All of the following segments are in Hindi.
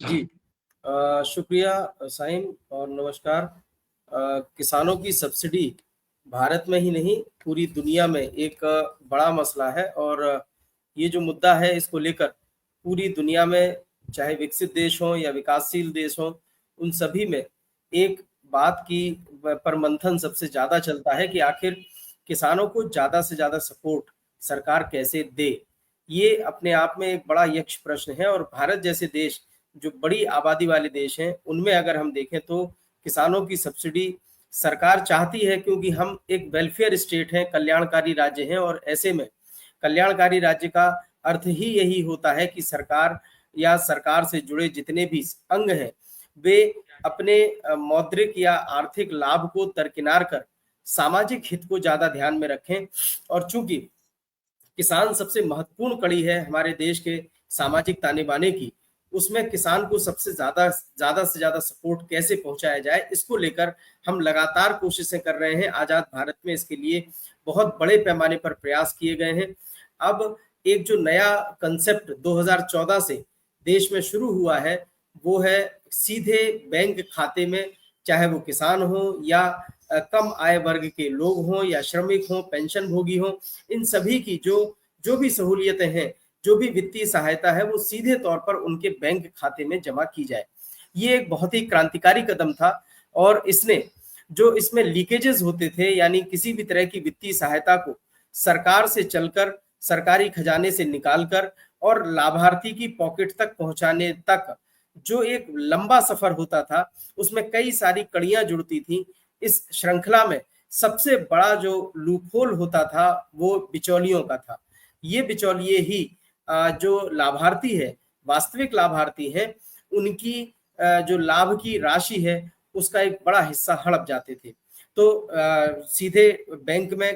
जी। शुक्रिया साहिम और नमस्कार। किसानों की सब्सिडी भारत में ही नहीं पूरी दुनिया में एक बड़ा मसला है और ये जो मुद्दा है इसको लेकर पूरी दुनिया में चाहे विकसित देश हों या विकासशील देश हों, उन सभी में एक बात की पर मंथन सबसे ज़्यादा चलता है कि आखिर किसानों को ज़्यादा से ज़्यादा सपोर्ट सरकार कैसे दे। ये अपने आप में एक बड़ा यक्ष प्रश्न है और भारत जैसे देश जो बड़ी आबादी वाले देश हैं, उनमें अगर हम देखें तो किसानों की सब्सिडी सरकार चाहती है क्योंकि हम एक वेलफेयर स्टेट हैं, कल्याणकारी राज्य हैं और ऐसे में कल्याणकारी राज्य का अर्थ ही यही होता है कि सरकार या सरकार से जुड़े जितने भी अंग हैं, वे अपने मौद्रिक या आर्थिक लाभ को दरकिनार कर सामाजिक हित को ज़्यादा ध्यान में रखें और चूँकि किसान सबसे महत्वपूर्ण कड़ी है हमारे देश के सामाजिक ताने-बाने की, उसमें किसान को सबसे ज़्यादा से ज़्यादा सपोर्ट कैसे पहुँचाया जाए, इसको लेकर हम लगातार कोशिशें कर रहे हैं। आज़ाद भारत में इसके लिए बहुत बड़े पैमाने पर प्रयास किए गए हैं। अब एक जो नया कांसेप्ट 2014 से देश में शुरू हुआ है, वो है सीधे बैंक खाते में, चाहे वो किसान हो या कम आय वर्ग के लोग हों या श्रमिक हों, पेंशनभोगी हों, इन सभी की जो भी सहूलियतें हैं, जो भी वित्तीय सहायता है, वो सीधे तौर पर उनके बैंक खाते में जमा की जाए। ये एक बहुत ही क्रांतिकारी कदम था और इसने जो इसमें लीकेजेस होते थे, यानी किसी भी तरह की वित्तीय सहायता को सरकार से चलकर, सरकारी खजाने से निकाल कर और लाभार्थी की पॉकेट तक पहुँचाने तक जो एक लंबा सफ़र होता था, उसमें कई सारी कड़ियाँ जुड़ती थीं। इस श्रृंखला में सबसे बड़ा जो लूपहोल होता था, वो बिचौलियों का था। ये बिचौलिए ही जो लाभार्थी है, वास्तविक लाभार्थी हैं, उनकी जो लाभ की राशि है, उसका एक बड़ा हिस्सा हड़प जाते थे। तो सीधे बैंक में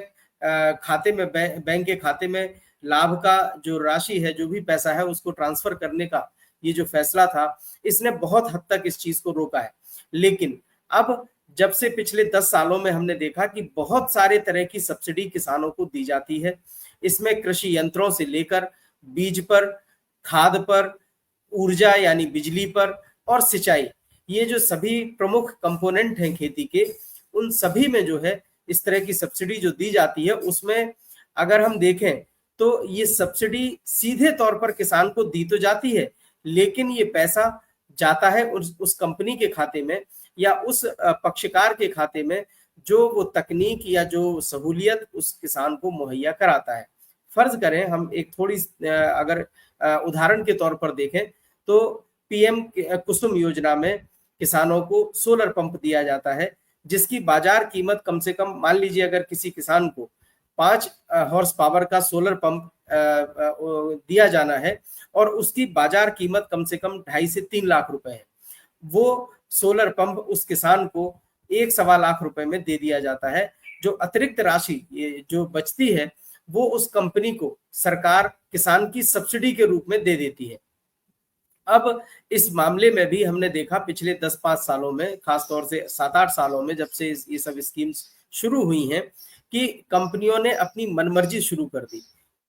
खाते में बैंक के खाते में लाभ का जो राशि है, जो भी पैसा है, उसको ट्रांसफ़र करने का ये जो फैसला था, इसने बहुत हद तक इस चीज़ को रोका है। लेकिन अब जब से पिछले 10 सालों में हमने देखा कि बहुत सारे तरह की सब्सिडी किसानों को दी जाती है। इसमें कृषि यंत्रों से लेकर बीज पर, खाद पर, ऊर्जा यानी बिजली पर और सिंचाई, ये जो सभी प्रमुख कंपोनेंट हैं खेती के, उन सभी में जो है इस तरह की सब्सिडी जो दी जाती है, उसमें अगर हम देखें तो ये सब्सिडी सीधे तौर पर किसान को दी तो जाती है, लेकिन ये पैसा जाता है उस कंपनी के खाते में या उस पक्षकार के खाते में जो वो तकनीक या जो सहूलियत उस किसान को मुहैया कराता है। फर्ज करें हम एक थोड़ी अगर उदाहरण के तौर पर देखें तो पीएम कुसुम योजना में किसानों को सोलर पंप दिया जाता है, जिसकी बाजार कीमत कम से कम मान लीजिए अगर किसी किसान को 5 हॉर्स पावर का सोलर पंप दिया जाना है और उसकी बाजार कीमत कम से कम 2.5 से 3 लाख रुपए है। वो सोलर पंप उस किसान को 1 सवा लाख रुपए में दे दिया जाता है। जो अतिरिक्त राशि ये जो बचती है, वो उस कंपनी को सरकार किसान की सब्सिडी के रूप में दे देती है। अब इस मामले में भी हमने देखा पिछले 10-5 सालों में, खास तौर से 7-8 सालों में जब से ये सब स्कीम्स शुरू हुई हैं, कि कंपनियों ने अपनी मनमर्जी शुरू कर दी।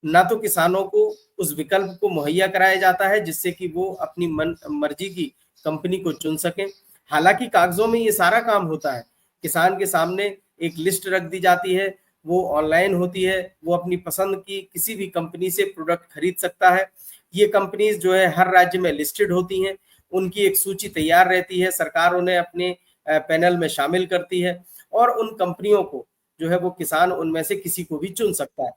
ना तो किसानों को उस विकल्प को मुहैया कराया जाता है जिससे कि वो अपनी मन मर्जी की कंपनी को चुन सकें। हालाँकि कागज़ों में ये सारा काम होता है। किसान के सामने एक लिस्ट रख दी जाती है, वो ऑनलाइन होती है, वो अपनी पसंद की किसी भी कंपनी से प्रोडक्ट खरीद सकता है। ये कंपनीज़ जो है हर राज्य में लिस्टेड होती हैं, उनकी एक सूची तैयार रहती है, सरकार उन्हें अपने पैनल में शामिल करती है और उन कंपनियों को जो है वो किसान उनमें से किसी को भी चुन सकता है।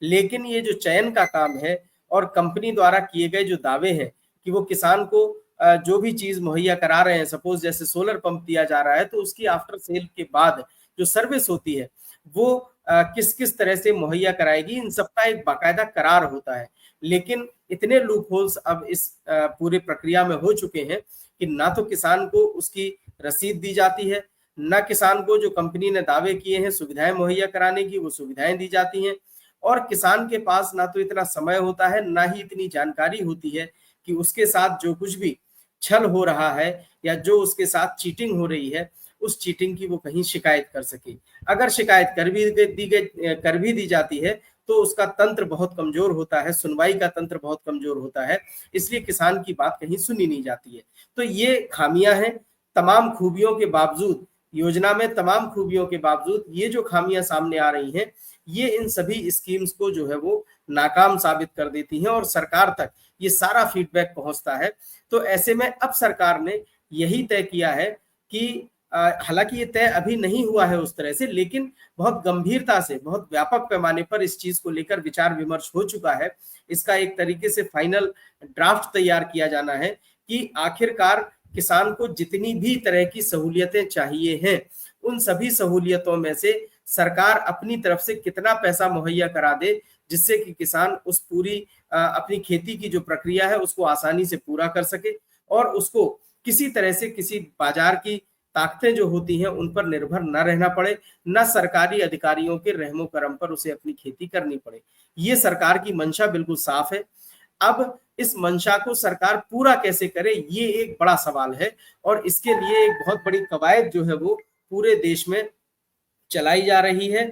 लेकिन ये जो चयन का काम है और कंपनी द्वारा किए गए जो दावे हैं कि वो किसान को जो भी चीज़ मुहैया करा रहे हैं, सपोज़ जैसे सोलर पंप दिया जा रहा है, तो उसकी आफ्टर सेल के बाद जो सर्विस होती है, वो किस-किस तरह से मुहैया कराएगी, इन सबका एक बाकायदा करार होता है। लेकिन इतने लूपहोल्स अब इस पूरी प्रक्रिया में हो चुके हैं कि ना तो किसान को उसकी रसीद दी जाती है, ना किसान को जो कंपनी ने दावे किए हैं सुविधाएँ मुहैया कराने की, वो सुविधाएँ दी जाती हैं और किसान के पास ना तो इतना समय होता है, ना ही इतनी जानकारी होती है कि उसके साथ जो कुछ भी छल हो रहा है या जो उसके साथ चीटिंग हो रही है, उस चीटिंग की वो कहीं शिकायत कर सके। अगर शिकायत कर भी दी जाती है, तो उसका तंत्र बहुत कमजोर होता है, सुनवाई का तंत्र बहुत कमजोर होता है, इसलिए किसान की बात कहीं सुनी नहीं जाती है। तो ये खामियां हैं। तमाम खूबियों के बावजूद, योजना में तमाम खूबियों के बावजूद ये जो खामियां सामने आ रही हैं, ये इन सभी स्कीम्स को जो है वो नाकाम साबित कर देती हैं और सरकार तक ये सारा फीडबैक पहुंचता है। तो ऐसे में अब सरकार ने यही तय किया है कि हालांकि ये तय अभी नहीं हुआ है उस तरह से, लेकिन बहुत गंभीरता से, बहुत व्यापक पैमाने पर इस चीज को लेकर विचार विमर्श हो चुका है। इसका एक तरीके से फाइनल ड्राफ्ट तैयार किया जाना है कि आखिरकार किसान को जितनी भी तरह की सहूलियतें चाहिए हैं, उन सभी सहूलियतों में से सरकार अपनी तरफ से कितना पैसा मुहैया करा दे, जिससे कि किसान उस पूरी अपनी खेती की जो प्रक्रिया है उसको आसानी से पूरा कर सके और उसको किसी तरह से किसी बाजार की ताकतें जो होती हैं उन पर निर्भर न रहना पड़े, न सरकारी अधिकारियों के रहमो करम पर उसे अपनी खेती करनी पड़े। ये सरकार की मंशा बिल्कुल साफ है। अब इस मंशा को सरकार पूरा कैसे करे, ये एक बड़ा सवाल है और इसके लिए एक बहुत बड़ी कवायद जो है वो पूरे देश में चलाई जा रही है।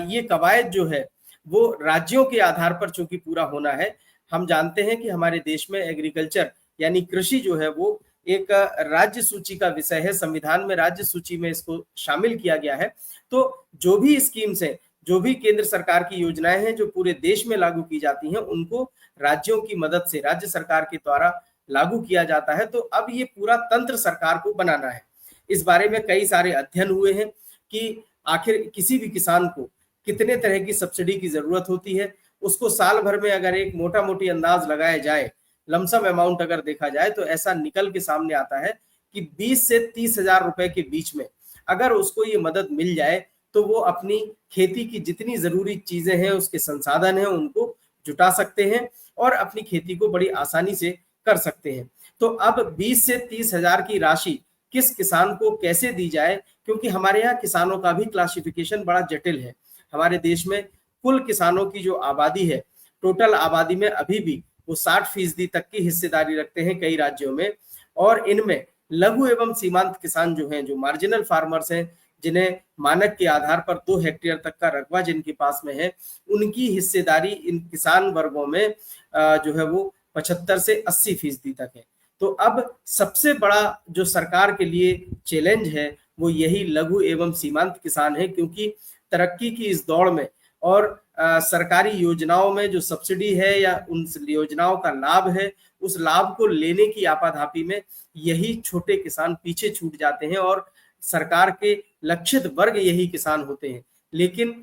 ये कवायद जो है वो राज्यों के आधार पर चूंकि पूरा होना है। हम जानते हैं कि हमारे देश में एग्रीकल्चर यानी कृषि जो है वो एक राज्य सूची का विषय है, संविधान में राज्य सूची में इसको शामिल किया गया है। तो जो भी स्कीम्स है, जो भी केंद्र सरकार की योजनाएं हैं जो पूरे देश में लागू की जाती हैं, उनको राज्यों की मदद से राज्य सरकार के द्वारा लागू किया जाता है। तो अब ये पूरा तंत्र सरकार को बनाना है। इस बारे में कई सारे अध्ययन हुए हैं कि आखिर किसी भी किसान को कितने तरह की सब्सिडी की जरूरत होती है। उसको साल भर में अगर एक मोटा मोटी अंदाज लगाया जाए, लमसम अमाउंट अगर देखा जाए, तो ऐसा निकल के सामने आता है कि 20 से 30 हजार रुपए के बीच में अगर उसको ये मदद मिल जाए तो वो अपनी खेती की जितनी जरूरी चीजें हैं, उसके संसाधन हैं, उनको जुटा सकते हैं और अपनी खेती को बड़ी आसानी से कर सकते हैं। तो अब 20 से 30 हजार की राशि किस किसान को कैसे दी जाए, क्योंकि हमारे यहाँ किसानों का भी क्लासिफिकेशन बड़ा जटिल है। हमारे देश में कुल किसानों की जो आबादी है, टोटल आबादी में अभी भी वो 60% तक की हिस्सेदारी रखते हैं कई राज्यों में, और इनमें लघु एवं सीमांत किसान जो हैं, जो मार्जिनल फार्मर्स हैं, जिन्हें मानक के आधार पर 2 हेक्टेयर तक का रकबा जिनके पास में है, उनकी हिस्सेदारी इन किसान वर्गों में जो है वो 75 से 80% तक है। तो अब सबसे बड़ा जो सरकार के लिए चैलेंज है वो यही लघु एवं सीमांत किसान है, क्योंकि तरक्की की इस दौड़ में और सरकारी योजनाओं में जो सब्सिडी है या उन योजनाओं का लाभ है, उस लाभ को लेने की आपाधापी में यही छोटे किसान पीछे छूट जाते हैं और सरकार के लक्षित वर्ग यही किसान होते हैं। लेकिन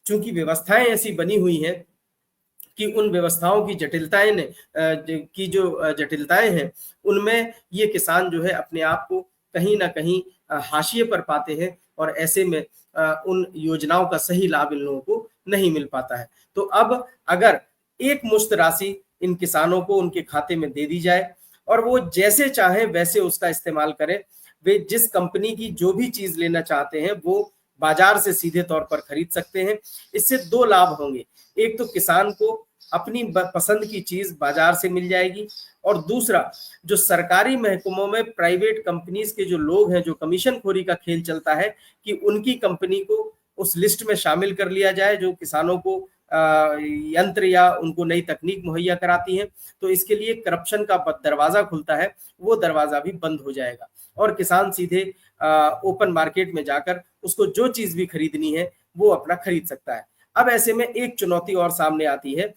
चूंकि व्यवस्थाएं ऐसी बनी हुई हैं कि उन व्यवस्थाओं की जटिलताएं हैं, उनमें ये किसान जो है अपने आप को कहीं ना कहीं हाशिए पर पाते हैं और ऐसे में उन योजनाओं का सही लाभ इन लोगों को नहीं मिल पाता है। तो अब अगर एक मुश्त राशि इन किसानों को उनके खाते में दे दी जाए और वो जैसे चाहे वैसे उसका इस्तेमाल करें, वे जिस कंपनी की जो भी चीज लेना चाहते हैं वो बाजार से सीधे तौर पर खरीद सकते हैं। इससे 2 लाभ होंगे। एक तो किसान को अपनी पसंद की चीज बाजार से मिल जाएगी, और दूसरा जो सरकारी महकमों में प्राइवेट कंपनीज के जो लोग हैं, जो कमीशन खोरी का खेल चलता है कि उनकी कंपनी को उस लिस्ट में शामिल कर लिया जाए जो किसानों को यंत्र या उनको नई तकनीक मुहैया कराती है, तो इसके लिए करप्शन का दरवाजा खुलता है, वो दरवाजा भी बंद हो जाएगा और किसान सीधे ओपन मार्केट में जाकर उसको जो चीज भी खरीदनी है वो अपना खरीद सकता है। अब ऐसे में एक चुनौती और सामने आती है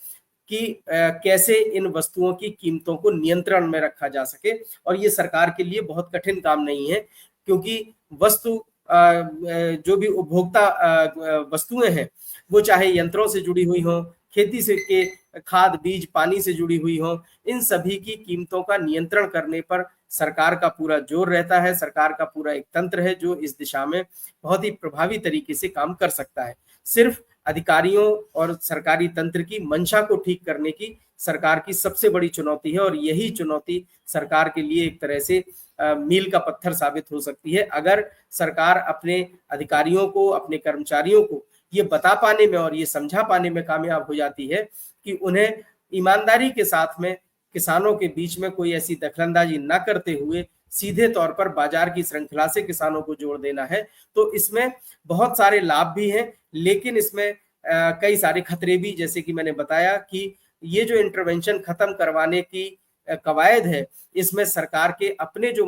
कि कैसे इन वस्तुओं की कीमतों को नियंत्रण में रखा जा सके, और ये सरकार के लिए बहुत कठिन काम नहीं है, क्योंकि वस्तु जो भी उपभोक्ता वस्तुएं हैं वो चाहे यंत्रों से जुड़ी हुई हो, खेती से के खाद बीज पानी से जुड़ी हुई हो, इन सभी की कीमतों का नियंत्रण करने पर सरकार का पूरा जोर रहता है। सरकार का पूरा एक तंत्र है जो इस दिशा में बहुत ही प्रभावी तरीके से काम कर सकता है। सिर्फ अधिकारियों और सरकारी तंत्र की मंशा को ठीक करने की सरकार की सबसे बड़ी चुनौती है, और यही चुनौती सरकार के लिए एक तरह से मील का पत्थर साबित हो सकती है। अगर सरकार अपने अधिकारियों को, अपने कर्मचारियों को ये बता पाने में और ये समझा पाने में कामयाब हो जाती है कि उन्हें ईमानदारी के साथ में किसानों के बीच में कोई ऐसी दखलंदाजी न करते हुए सीधे तौर पर बाजार की श्रृंखला से किसानों को जोड़ देना है, तो इसमें बहुत सारे लाभ भी हैं, लेकिन इसमें कई सारे खतरे भी, जैसे कि मैंने बताया कि ये जो इंटरवेंशन खत्म करवाने की कवायद है, इसमें सरकार के अपने जो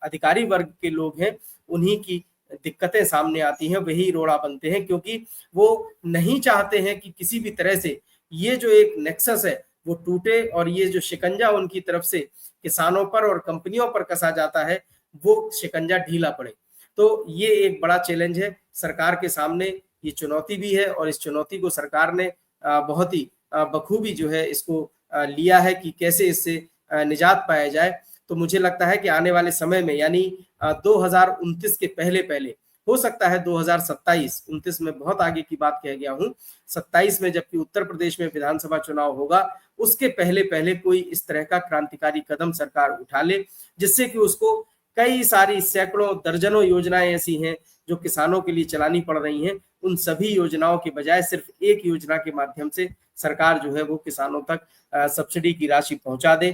अधिकारी वर्ग के लोग हैं, उन्हीं की दिक्कतें सामने आती हैं, वही रोड़ा बनते हैं, क्योंकि वो नहीं चाहते हैं कि किसी भी तरह से ये जो एक नेक्सस है वो टूटे और ये जो शिकंजा उनकी तरफ से किसानों पर और कंपनियों पर कसा जाता है वो शिकंजा ढीला पड़े। तो ये एक बड़ा चैलेंज है सरकार के सामने, ये चुनौती भी है और इस चुनौती को सरकार ने बहुत ही बखूबी जो है इसको लिया है कि कैसे इससे निजात पाया जाए। तो मुझे लगता है कि आने वाले समय में, यानी 2029 के पहले हो सकता है 2027, 29 में बहुत आगे की बात कह गया हूँ, 27 में जबकि उत्तर प्रदेश में विधानसभा चुनाव होगा, उसके पहले कोई इस तरह का क्रांतिकारी कदम सरकार उठा ले, जिससे कि उसको कई सारी सैकड़ों दर्जनों योजनाएं ऐसी हैं जो किसानों के लिए चलानी पड़ रही हैं, उन सभी योजनाओं के बजाय सिर्फ एक योजना के माध्यम से सरकार जो है वो किसानों तक सब्सिडी की राशि पहुंचा दे।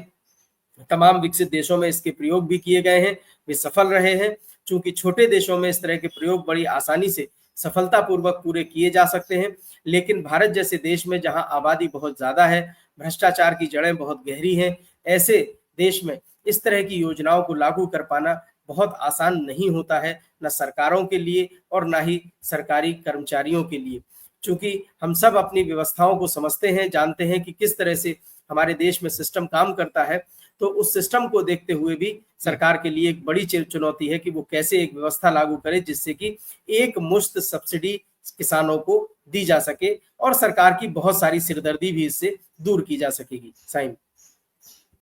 तमाम विकसित देशों में इसके प्रयोग भी किए गए हैं, वे सफल रहे हैं। चूंकि छोटे देशों में इस तरह के प्रयोग बड़ी आसानी से सफलतापूर्वक पूरे किए जा सकते हैं, लेकिन भारत जैसे देश में जहां आबादी बहुत ज्यादा है, भ्रष्टाचार की जड़ें बहुत गहरी हैं, ऐसे देश में इस तरह की योजनाओं को लागू कर पाना बहुत आसान नहीं होता है, न सरकारों के लिए और ना ही सरकारी कर्मचारियों के लिए। चूंकि हम सब अपनी व्यवस्थाओं को समझते हैं, जानते हैं कि किस तरह से हमारे देश में सिस्टम काम करता है, तो उस सिस्टम को देखते हुए भी सरकार के लिए एक बड़ी चुनौती है कि वो कैसे एक व्यवस्था लागू करे जिससे कि एक मुश्त सब्सिडी किसानों को दी जा सके और सरकार की बहुत सारी सिरदर्दी भी इससे दूर की जा सकेगी। साइम।